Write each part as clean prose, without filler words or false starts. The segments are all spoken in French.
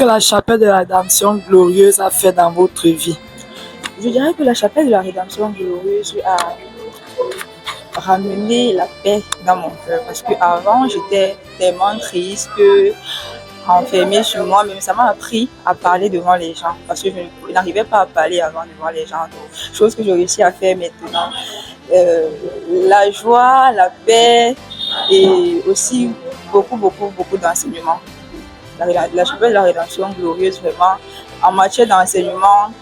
la chapelle de la rédemption glorieuse a fait dans votre vie? Je dirais que la chapelle de la rédemption glorieuse a ramené la paix dans mon cœur parce qu'avant j'étais tellement triste, enfermée sur moi, même ça m'a appris à parler devant les gens parce que je n'arrivais pas à parler avant devant les gens. Donc, chose que j'ai réussi à faire maintenant. La joie, la paix et aussi beaucoup d'enseignements. La chapelle de la rédemption glorieuse, vraiment, en matière d'enseignement,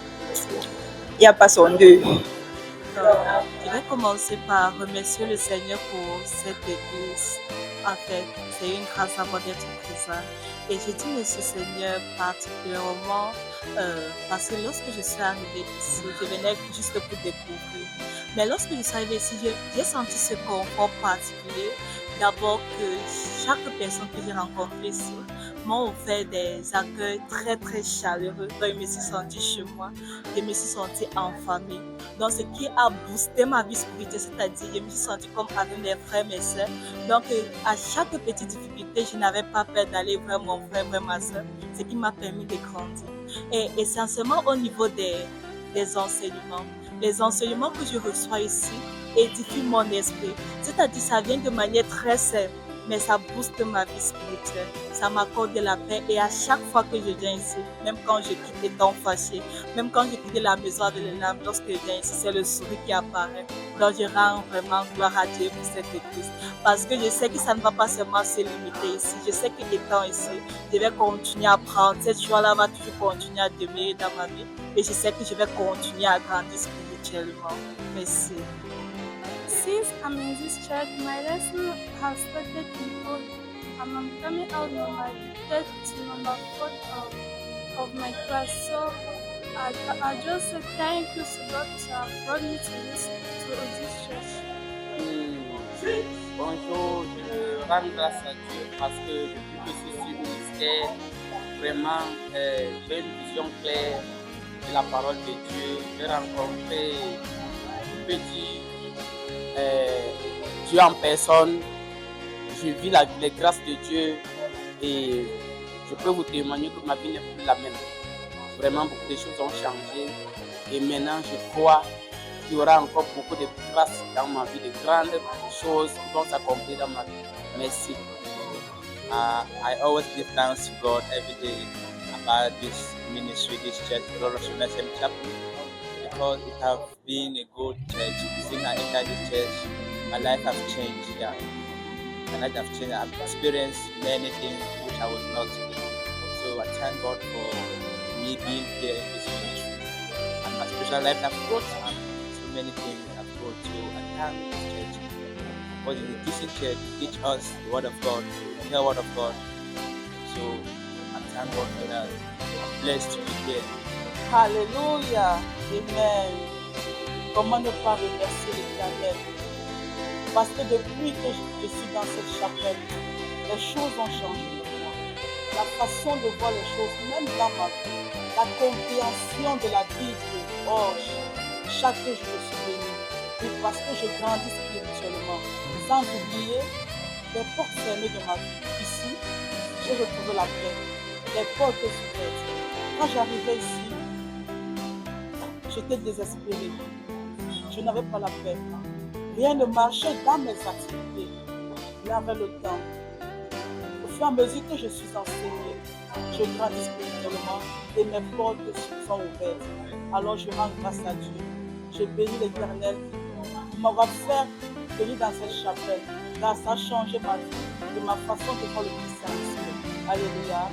il n'y a pas son deux. Je vais commencer par remercier le Seigneur pour cette église. En fait, c'est une grâce à moi d'être présent. Et je dis merci Seigneur particulièrement parce que lorsque je suis arrivée ici, je venais juste pour découvrir. Mais lorsque je suis arrivée ici, j'ai senti ce confort particulier. D'abord que chaque personne que j'ai rencontrée ici m'ont offert des accueils très très chaleureux. Donc je me suis sentie chez moi, je me suis sentie en famille. Donc ce qui a boosté ma vie spirituelle, c'est-à-dire je me suis sentie comme avec mes frères, mes soeurs. Donc à chaque petite difficulté, je n'avais pas peur d'aller vers mon frère, vers ma soeur, ce qui m'a permis de grandir. Et essentiellement au niveau des enseignements. Les enseignements que je reçois ici édifient mon esprit. C'est-à-dire ça vient de manière très simple, mais ça booste ma vie spirituelle. Ça m'accorde de la paix et à chaque fois que je viens ici, même quand je quitte étant fâchée, même quand je quitte la maison de l'âme, lorsque je viens ici, c'est le sourire qui apparaît. Donc je rends vraiment gloire à Dieu pour cette église. Parce que je sais que ça ne va pas seulement se limiter ici. Je sais qu'étant ici, je vais continuer à prendre. Cette joie-là va toujours continuer à demeurer dans ma vie. Et je sais que je vais continuer à grandir spirituellement. Merci. Since I'm in this church, my lesson has started before and I'm coming out number 3rd to number 4th of my class. So I just say thank you to God to have brought me to this church. Bonjour, je rends grâce à Dieu parce que depuis que je suis au ministère, vraiment j'ai une vision claire de la parole de Dieu. J'ai rencontré, je peux dire, Dieu en personne. Je vis les grâces de Dieu et je peux vous témoigner que ma vie n'est plus la même. Vraiment, beaucoup de choses ont changé et maintenant je crois qu'il y aura encore beaucoup de grâces dans ma vie, de grandes choses qui vont s'accomplir dans ma vie. Merci. I always give thanks to God every day about this ministry, this church, Lord of Shem Chapel, because it has been a good church. Since I entered this church, my life has changed here. My life has changed. I've experienced many things which I was not doing. So I thank God for me being here in this ministry. And my spiritual life has grown and so many things have grown. So I thank this church. Because in this church, teach us the word of God, hear the word of God. So I thank God for that. I'm blessed to be here. Alléluia. Amen. Comment ne pas remercier l'Éternel? Parce que depuis que je suis dans cette chapelle, les choses ont changé pour moi. La façon de voir les choses, même dans ma vie, la compréhension de la Bible. Oh, chaque jour je suis bénie. Parce que je grandis spirituellement. Sans oublier les portes fermées de ma vie. Ici, j'ai retrouvé la paix. Les portes ouvertes. Quand j'arrivais ici, j'étais désespérée. Je n'avais pas la paix. Rien ne marchait dans mes activités. Mais avec le temps, au fur et à mesure que je suis enseignée, je grandis spirituellement et mes portes sont ouvertes. Alors je rends grâce à Dieu. Je bénis l'Éternel pour m'avoir fait venir dans cette chapelle. Car ça a changé ma vie et ma façon de voir le christianisme. Alléluia.